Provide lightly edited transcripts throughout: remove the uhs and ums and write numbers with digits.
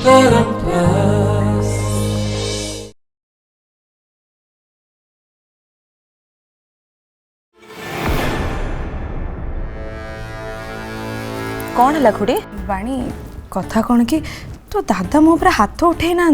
कौन है खुड़ी? वाणी कथा कौन कि तो दादा मो पर हाथ उठे ना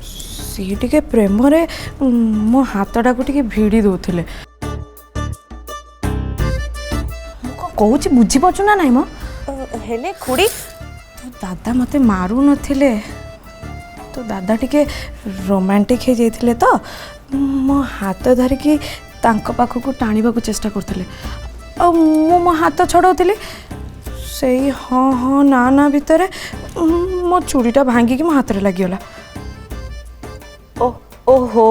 सी टे प्रेम रे मो हाथटा को टिके भिड़ी दौले कौच बुझी पाचु ना नाई मो हेले खुड़ी तो दादा मते मारू नथिले तो दादा टिके रोमांटिक हो जाइथिले तो मो हाथ धरिकी तांको पाखକୁ टाणीबाकू चेष्टा करथिले आ मो हाथ छड़ाउथिले से हाँ हाँ ना ना भितर मो चूड़ीटा भांगिकी मो हाथ रे लागिगला। ओहो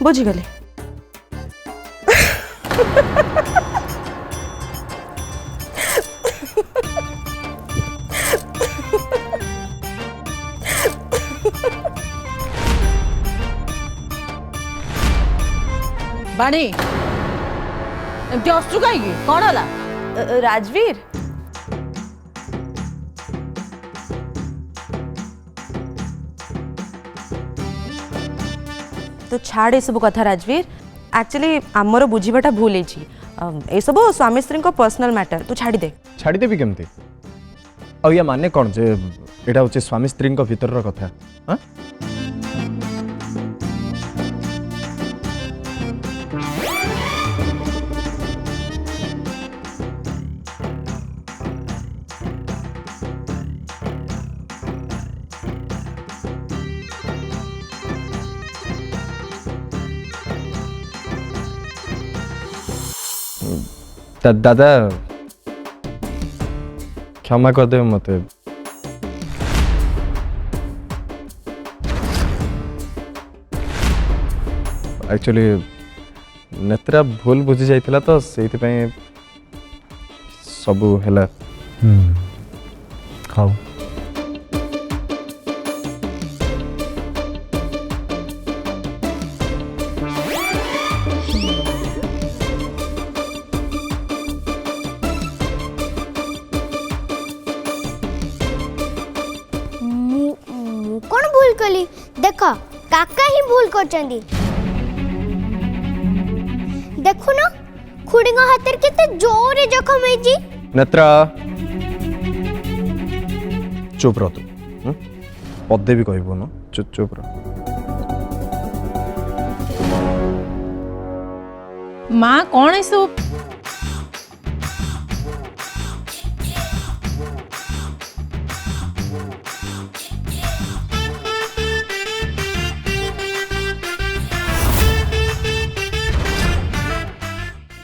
बुझीगली। बाणी एमती हसु कहीं कौन होला? राजवीर तो छाड़ ये सब कथा राजवीर एक्चुअली आमर बुझीबाटा भूल है सब स्वामी स्त्री को पर्सनल मैटर तू छाड़ी दे। छाड़ी देवी केमती आ या माने कौन जे एटा होचे स्वामी स्त्री भीतर कथा हाँ दादा क्षमा कर दे मत एक्चुअली नेत्रा भूल बुझी जाइथिला तो सेति पय सबु हैला। खाओ कौन भूल कली देख काका ही भूल करचंदी देखु न खुड़ी हाथ केते जोरे जखम है जी। नेत्रा चुप रह तू पदे भी कहबो न चुप रह। माँ कौन है सब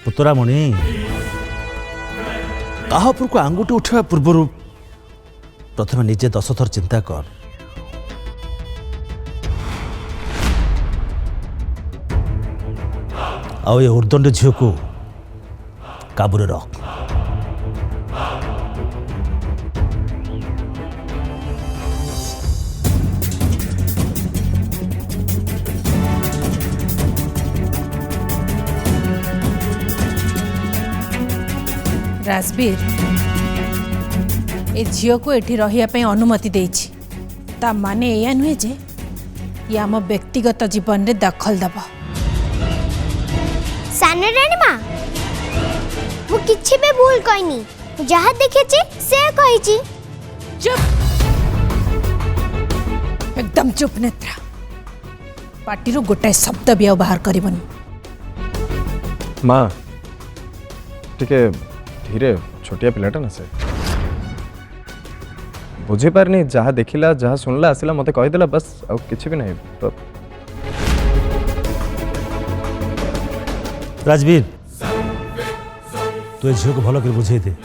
पुतरामणि काहापुर को आंगुठी उठा पूर्व प्रथम निजे 10 थर चिंता कर आ ये उर्दंड झील को काबूरे रख। राजवीर ए झील को एठी रहिया पे अनुमति देछि ता माने एया नुहे जे ये आम व्यक्तिगत जीवन रे दखल दब। साने रानी मां मु किछि बे भूल कइनी जहा देखेछि से कहिछि। चुप एकदम चुप नेत्रा पार्टी रो गोटे शब्द भी बाहर करबनी। माँ टिके धीरे छोटिया पिलाटा ना से बुझी पारनी जहाँ देखिला जहाँ सुनला आसिला मते कहीदेला बस आ किछि भी नहीं तो। राजवीर तू झील को भल कर बुझे दे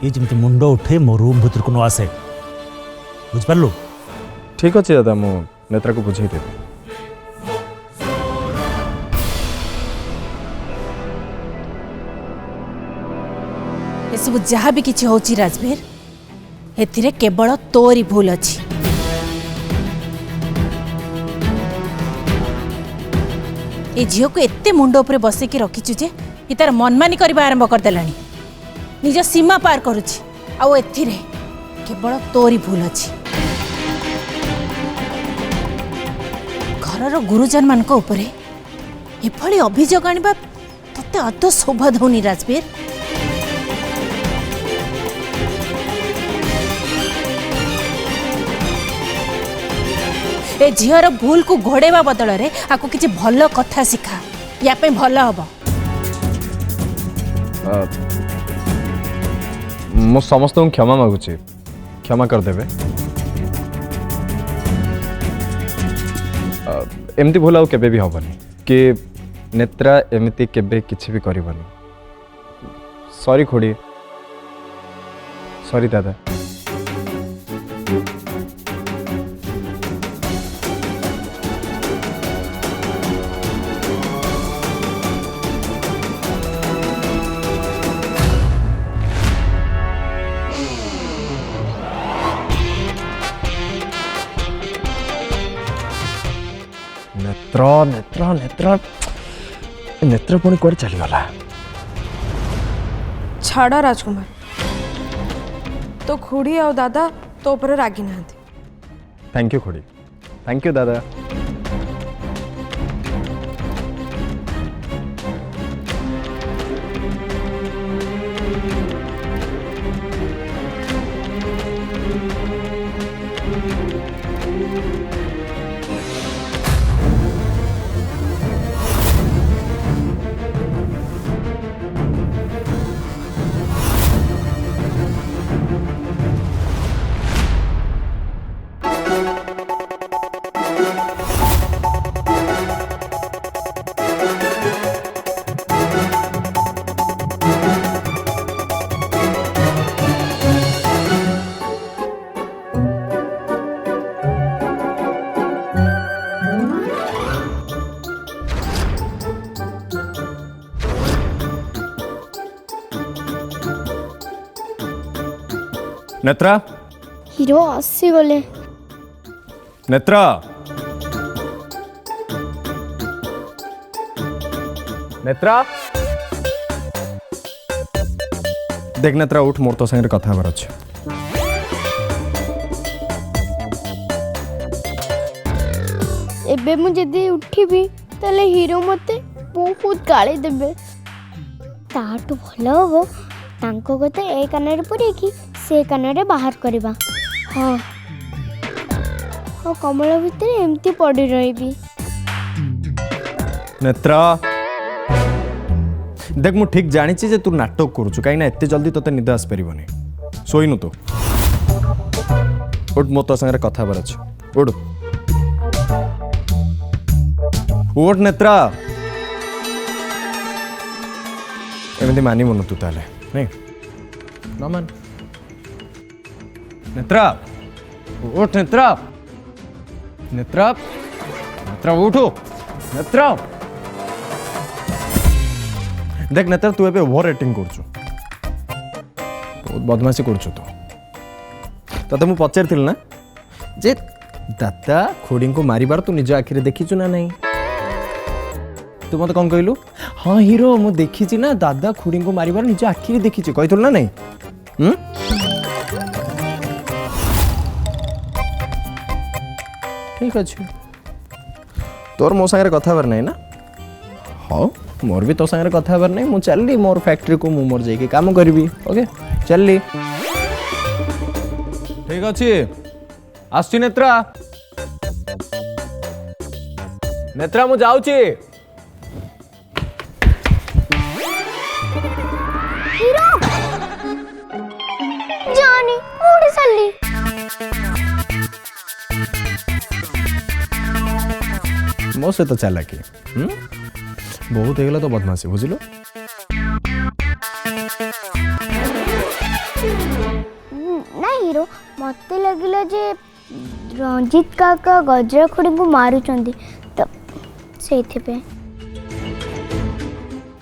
ये जमती मुंड उठे मो रूम भीतर को न आसे बुझ पारलु। ठीक अच्छे दादा मु नेत्रा को बुझे देबी। ये सब जहाँ भी किछि होछि राजवीर एथिरे केवल तोरी भूल अछि। ए झील को एते मुंड उपरे बसिकी रखिछु जे इ तार मनमानी करबा आरंभ कर देलानी निज सीमा पार करूछि आ एथिरे केवल तोरी भूल अच्छी घरर गुरुजन मान उपरे एभली अभियोग आनिबा तते अत शोभा दौनी राजवीर। ए झीर भूल को घोड़ेवा बदल रे आको किछि भल कथा शिखा या पे भल हबो। मो समस्त क्षमा मागुची क्षमा कर देबे। एमती भूल आउ केबे भी हबनी कि नेत्रा एमती केबे किछि भी करबनी। सॉरी खोड़ी सॉरी दादा। नेत्र नेत्र नेत्र नेत्र पुणी कुआडे चलीगला। छाड़ राजकुमार तो खुड़ी और दादा तो ऊपर रागी ना। Thank you Khori thank you दादा। नेत्रा हिरो आसी गले। नेत्रा नेत्रा देख नेत्रा उठ मोर तो संगे कथा हबार अछि। एबे मु जदी उठिबी तले हिरो मते बहुत गाली देबे। ताटू भल हबो तांको गते ए कानरे पुरे की से कानरे बाहर करबा। हाँ कमल भितर एमती पड़ी रही। नेत्रा देख मु ठीक जानी जे तू नाटक करूछु काई ना एते जल्दी तते निद आस परिबनी। सोइनु तो उठ मो तो संगे कथा हबार अछि। उठ उठ नेत्रा एमती मानी मनु तू ताले नहीं न मान। नेत्रा उठ नेत्रा नेत्रा नेत्रा उठो नेत्रा। देख नेत्रा तू एबे ओवर रेटिंग करछु बहुत बदमाशी करछु तो तते मु पचारथिल ना जे दादा खोड़ी को मारिबार तू निज आखिरे देखिछु ना नहीं। तू मत कौन कहलु हाँ हीरो मु देखी ना दादा खोड़ी को मारिबार निज आखिरे देखी कही ना नहीं। ठीक अच्छे तोर मो सागर कथा हबार नहीं ना। हाँ मोर भी तो सागर कथा हबार नहीं। मु चलली मोर फैक्ट्री को मु मोर जाके काम करबी। ओके चलली ठीक अच्छे आसची नेत्रा नेत्रा मु जाउची। हिरो जानी उड़ चली। मो से तो चालाकी बहुत हो गला तो बदमाशी बुझलो। ना हिरो मत लगिला जे रंजित काका गजरा खुड़ी को मारुचंदी तो सेथे पे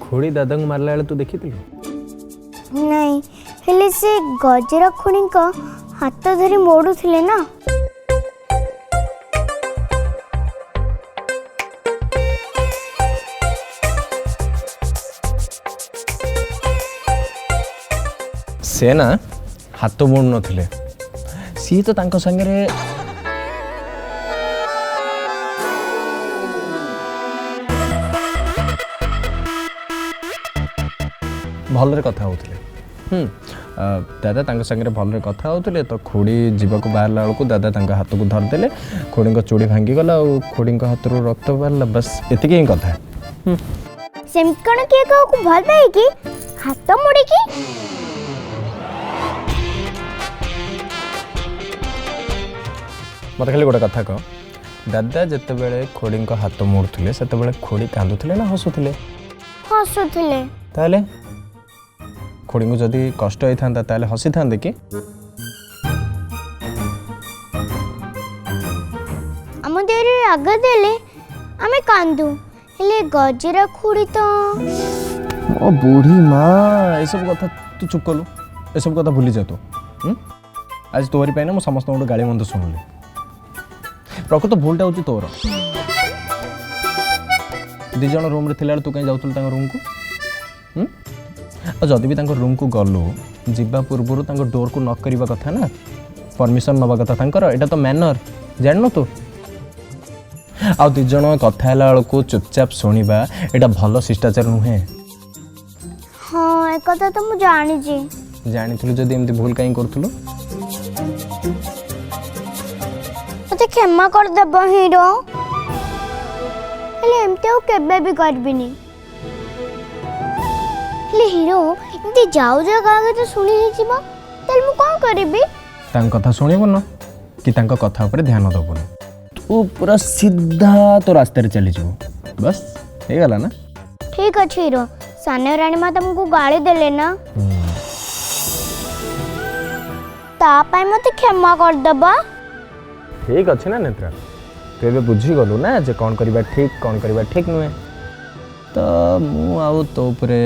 खोड़ी दादा को मारला बेले तू देखी नहीं हेले से गजरा खुड़ी को हाथ धरी मोड़ू थिले ना। से ना हाथ मोड़ नथिले सी तो तांको संगे भलरे कथा होउथिले दादा तांको संगे भलरे कथा होउथिले तो खोड़ी जीवाको बाहरला बेलू दादा तांको हाथ को धरदेले खोड़ी चूड़ी भांगी गला और खोड़ी हाथ रक्त बाहरला बस एतिक ही कथा सेमती कण किए को भल पाए कि हाथ मुड़ी की मत खाली गोटे कथा कह दादा जिते बेले खोड़ी हाथ मोड़ुले से खोड़ी कांदुले ना हसुले हसुथिले ताले खोड़ी को जदि कष्ट होता ताले हसी था कि आम देहरे राग देले आमे कांदू हेले गजरा खुड़ी तो ओ बूढ़ी माँ ये सब कथा तू चुप कलु ये सब कथा भूली जा तू आज तोरी पाई ना मु समस्त गोटे गाड़ी मंद शुणुली प्रकृत भूलटा हूँ तोर दिज रूम रे थिला तू कहीं जाऊल रूम को और जदि भी रूम को गलु जीवा पूर्व डोर को नॉक करवा कथा ना परमिशन नवा कथा एटा तो मैनर जान तू आ दिज कथा बेलू चुपचाप शुणा एटा भल शिष्टाचार नुहे हाँ एक कथा तो मु जानी जानी जदि एमती भूल कहीं करूँ मते क्षमा कर देब हीरो हेले एमती आउ केबे भी करबिनी हेले हीरो एमती जाऊ जा कागे तो सुनी ही जीवा तल मु कोन करबी तांक कथा सुनिबो न कि तांक कथा ऊपर ध्यान दबो न तू पूरा सीधा तो रास्ते रे चली जीवो बस हे गला ना ठीक अछि हीरो साने रानी मा तुमको गाली देले ना ता पाई मते क्षमा कर देबा ठीक अच्छे ना नेत्रा तू एबे बुझी गलु ना जे कौन करबा ठीक नुहे तो मु आउ तो ऊपरे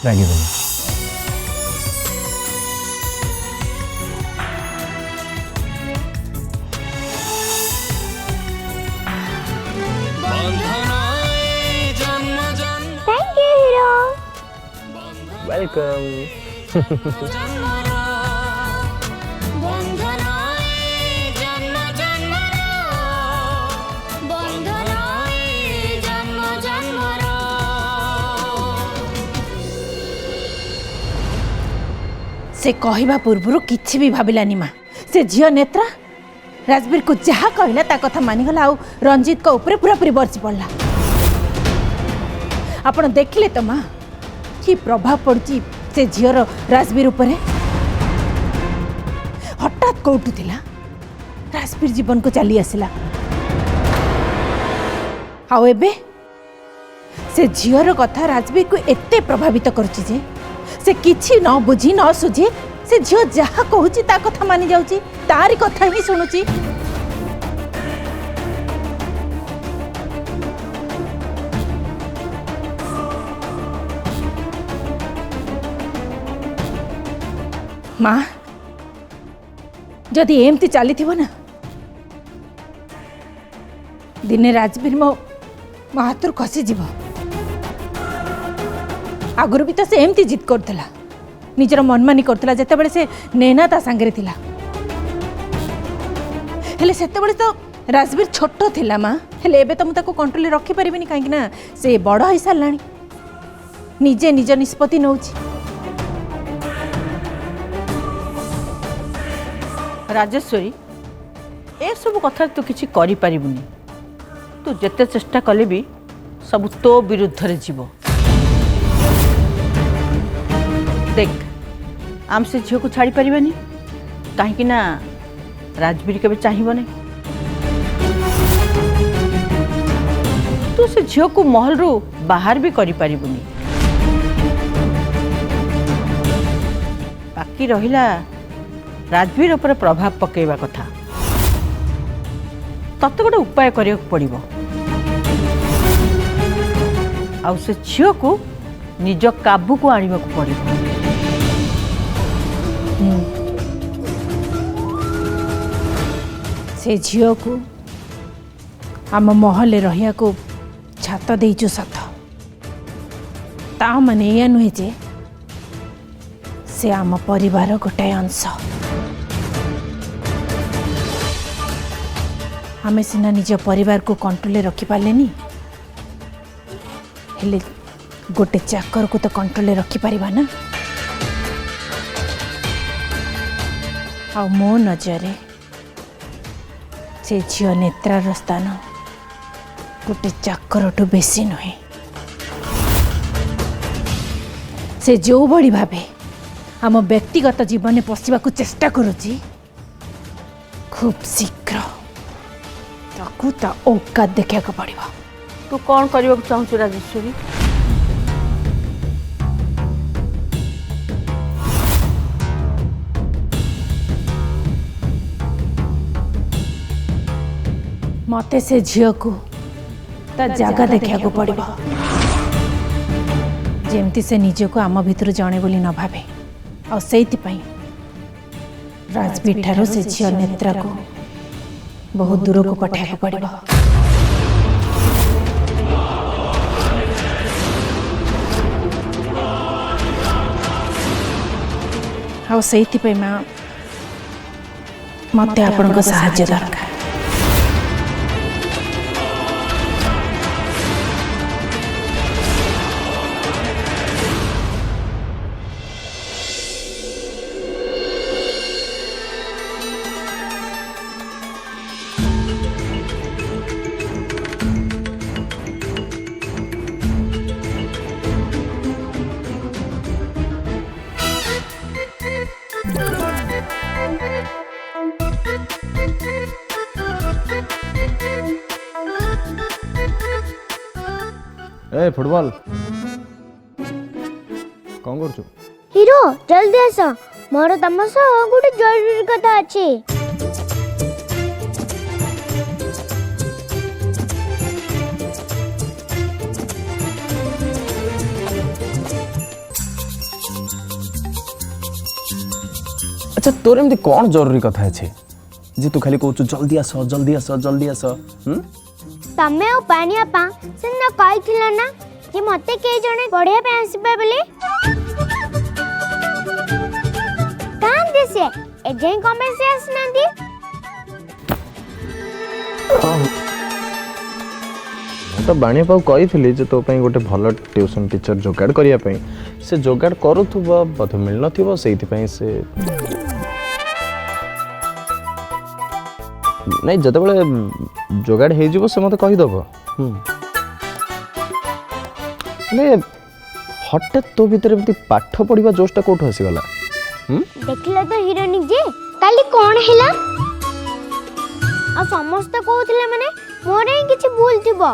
रागी बनी थैंक यू हीरो वेलकम से कहवा पूर्व किछि भी भाविलानी माँ से झील नेत्रा राजवीर को जहाँ कहला ता कथा मानिगला आउ रंजीत को ऊपर पूरापूरी बरसी पड़ला आपण देखिले तो माँ कि प्रभाव पड़ी से झीर राजवीर उपरे हठात कौटू थिला राजवीर जीवन को चली आसला आउ एबे से झीर कथा राजवीर को एते प्रभावित करछि जे से किछि न बुझी न सुझी से झील जहाँ कहूची ता कथा मानि जाउची तारी कथा ही सुनुची माँ जदि एमती चली थी ना दिने राजवीर मो हाथ खसी जीव आगुरी भी तो से एमती जिद करथिला निजर मनमानी करथिला जेतेबेले से नैना ता सांगरे थिला हेले सेतेबेले तो राजवीर छोट थिला माँ हेले एबे तो मु ताको कंट्रोल रखी परिबिनी काहे ना से बड़ होई सारलाणी निजे निज निष्पत्ति नउची राजेश्वरी ए सब कथा तू किसी करि परिबुनी तू जेते चेष्टा कले भी सब तो विरुद्ध रे जीव देख आम से झील को छाड़ी पारिबानी कहीं ना राजवीर के चाहिए नहीं तू से झील को महल रू बाहर भी करि परिबुनी बाकी रहिला राजवीर उपर प्रभाव पकेवा कथा तत्ते गोटे उपाय करिया पड़िबो आउ से झील को निज काबू को आनिबा को पड़िबो से झील को आम महल रहिया को छात देइचु सत ता माने या नुहे जे से आम परिवार गोटे अंश आमे सिना निज परिवार को कंट्रोल रखिपारे हेले गोटे चाकर को तो कंट्रोल रखिपार ना। आ मो नजर से झील नेत्रार स्थान गोटे चाकरठू बेसी नुहे। से जो बड़ी भावे आम व्यक्तिगत जीवन में पशिबा को चेष्टा करुची खूब शीघ्र ताकू ता औकात देखा पड़िबा। तू कौन करने को चाहूँ राजेश्वरी? मते से झील को ता जगह देखा पड़िबा जेमती से निजको आम भितर जणे बोली न भावे और सेइथिपई राजवीर ठारो से झील नेत्रा को बहुत दूर को पठाइबा पड़िबा। और सेइथिपई मां मते आपनको सहायता दरकार। ए फुटबॉल कौन कर हिरो जल्दी आस, मोर तम सह गोटे जरूरी कथा अच्छी। अच्छा तोर एमती कौन जरूरी कथा है जे तू खाली कहू जल्दी आस जल्दी आस जल्दी आस। तमे और पानिया पा सिना कहिथिला ना कि मते के जणे पढ़िया पे आसीबा बोले कान देसे ए जे कमेंट से आसनांदी। तो बाणी पाऊ कही जे तो गोटे भल ट्यूशन टीचर जोगाड़ करने से जोगाड़ करुवा बोध मिल न से नहीं जब जोगाड़ हो से मत कहीदेव हठात तो भीतर पाठ पढ़ा जोशटा कौट आसीगला देखिला तो हीरो निजे काली कोन हैला आ समस्त कहउथिले माने मोरे ही किछि भूल थिबो।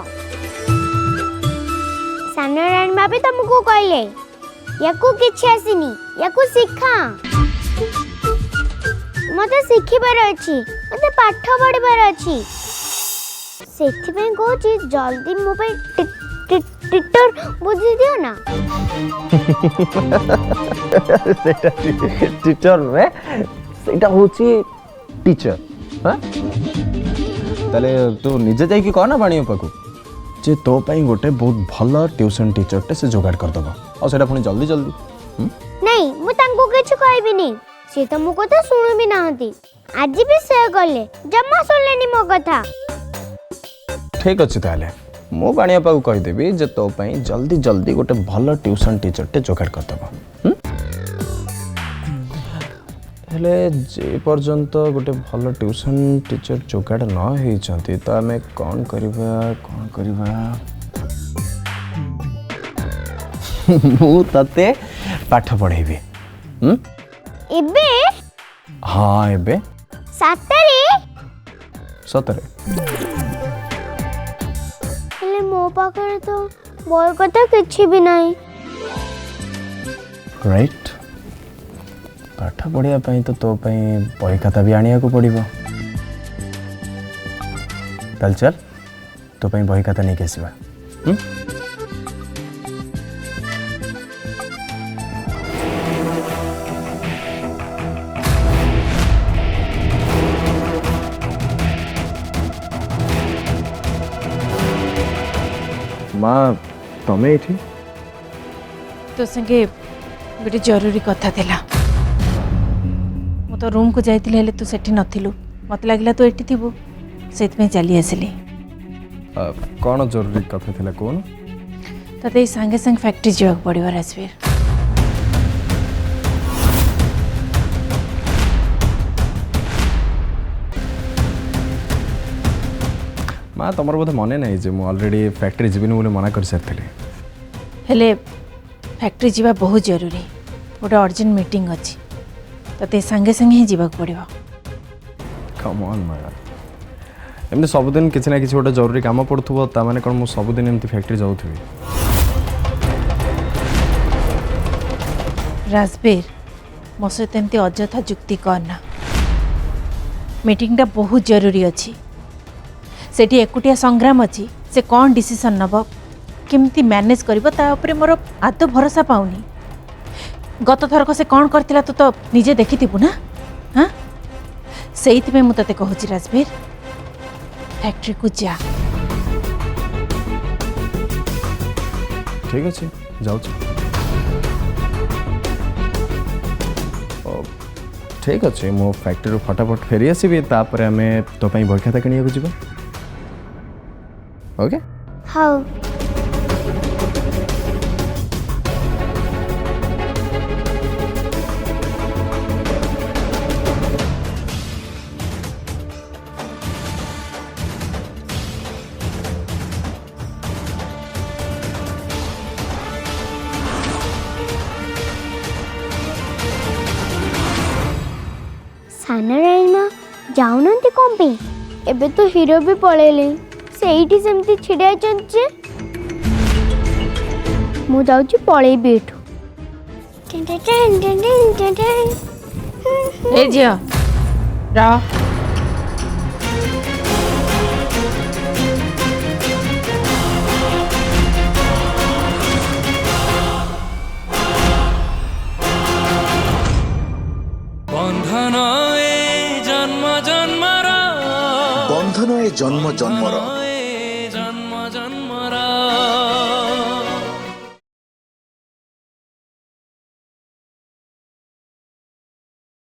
सानरायण बाबी तुमको कहले याकू किछि आसीनी याकू सिखा मते सिखिबार अछि मते पाठ पढ़िबार अछि सेथि पे कहछि जल्दी मोबाइल टिटर बुझी दियो ना। टीचर रे सेटा होची टीचर हां ताले तू निजे जाई कि कहना बाणी पाकू जे तो पई गोटे बहुत भल ट्यूशन टीचर टे से जोगाड़ कर दबा और सेटा पुनी जल्दी जल्दी नहीं मु तांको किछ कहबिनी से तो मो कथा सुनु भी नाहंती आज भी से गले जम्मा सुनलेनी मो कथा। ठीक अछि ताले मो बाणिया पाकू कहि देबी जे तो पई जल्दी जल्दी गोटे भल ट्यूशन टीचर टे जोगाड़ कर दबा। हेले जे पर्यंत गोटे भल ट्यूशन टीचर जोगाड़ न होइचंती तो आमे कोन करबा मु तते पाठ पढ़ेबी एबे हाँ एबे सतरे हेले मो पाखरे तो बोल कथा किछि भी नहीं। राइट पाठ पढ़िया पई तो बही खाता भी आनिया को पड़िबो चल चल तो बही खाता नहीं केसिबा। माँ तमे एठी तो संगे गोटे जरूरी कथा थिला मु तो रूम को जाइतिले हेले तू सेठी नथिलु मत लागला तू एठी थिबु से चली आसिली कौन जरूरी कथा थिला कौन ते सांगे संग फैक्ट्री जावाक पड़ो राजवीर। माँ तुम बोधे मन नहीं जे ऑलरेडी फैक्ट्री जीवन बोले मना कर सारी हेले फैक्ट्री जीवा बहुत जरूरी गोटे अर्जेंट मीटिंग अच्छी ते सांगे संगे ही जावाक पड़ो। कम ऑन माँ एमती सबुदिन किसी ना किसी गोटे जरूरी काम पड़ुव ताने कौन मुझे सबुदिन एमती फैक्ट्री जाऊथि राजवीर मो सहित एमती अଯଥା जुक्ति करना मीटिंगटा बहुत जरूरी अच्छी सेठी एकुटिया संग्राम अच्छी से कौन डिसीजन नब केमती मैनेज कर मोर आद भरोसा पाऊनी। गत थरक से कौन करथिला तो निजे देखिथिबु ना हाँ से मुझे कहूँ राजवीर फैक्ट्री को जा। ठीक अच्छे जाऊँ ठीक अच्छे मो फैक्ट्री फटाफट फेरी आसबि तापर आम तो बही खाता किणा जा ओके हाँ साना राइमा जाऊना कौन पे एबे तो हीरो भी पळेले सेठी सेमती छिड़ा जे मु जाऊची पळेबी एठू ए झियो रह बंधन ए जन्म जन्मर